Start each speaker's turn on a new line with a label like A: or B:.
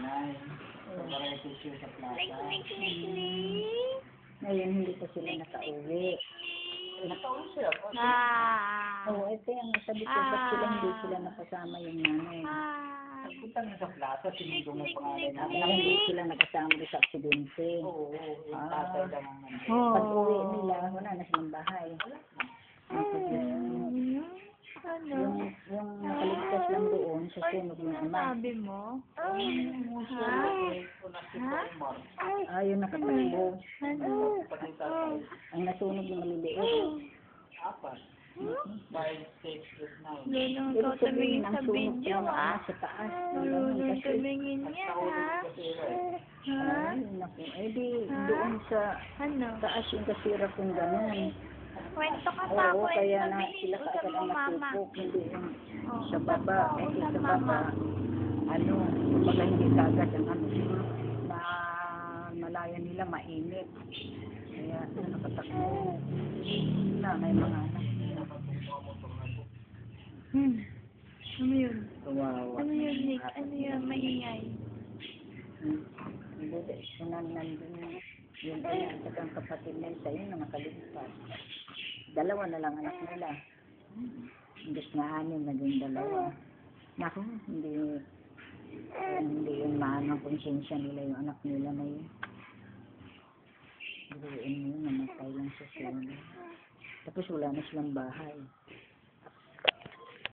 A: nanay. So, para ito sa plaza.
B: Ngayon, hindi pa sila nakauwi.
A: Nakauwi sila.
B: Oo, ito yung sabi ko, ba't sila hindi sila nakasama yung nanay?
A: Nagpunta na sa plaza, sinundo mo pangalan
B: Kaya
A: namin.
B: hindi sila nakasama doon sa aksidente.
A: Oo, yung tatay lang ang nandun.
B: Pag uwi nila, wala na silang bahay. Yung nakaligtas lang doon sa sunog ng ama.
C: Sabi mo?
B: Yung nakatakbo.
C: Ano?
B: Ang nasunog ng maliliit.
A: Apat. 5, 6, 9.
C: Lulong
B: Ibig
C: ka tumingin sa
B: sunog
C: video,
B: ng ama
C: ha?
B: sa taas.
C: Lulong tumingin niya, ha? Ha?
B: Ay, naku. Eh di, doon sa
C: Ano?
B: taas yung kasira kung gano'n.
C: Kwento ka pa,
B: Oo, kaya
C: kwento.
B: na
C: Bilis,
B: sila
C: usap
B: kaagad
C: mo,
B: ang
C: mama.
B: natupok, hindi yung
C: Oh,
B: sa baba,
C: usap mo,
B: kasi
C: usap,
B: sa
C: mama.
B: baba, ano, kumbaga hindi kaagad ang ano, siguro, na malaya nila mainit. Kaya, nakatakbo. Na, may mga anak.
C: Ano yun?
B: Kawawa.
C: Ano yun, Nick? Ano yun, maingay?
B: Hindi, sunan nandun yung anak at ang kapatid nila sa inyo na nakaligtas. Dalawa na lang anak nila. Imbes na 6, naging 2. Naku, hindi yun maanong konsensya nila yung anak nila na yun. Buuin mo yun, namatay lang sa sunan. Tapos wala na silang bahay.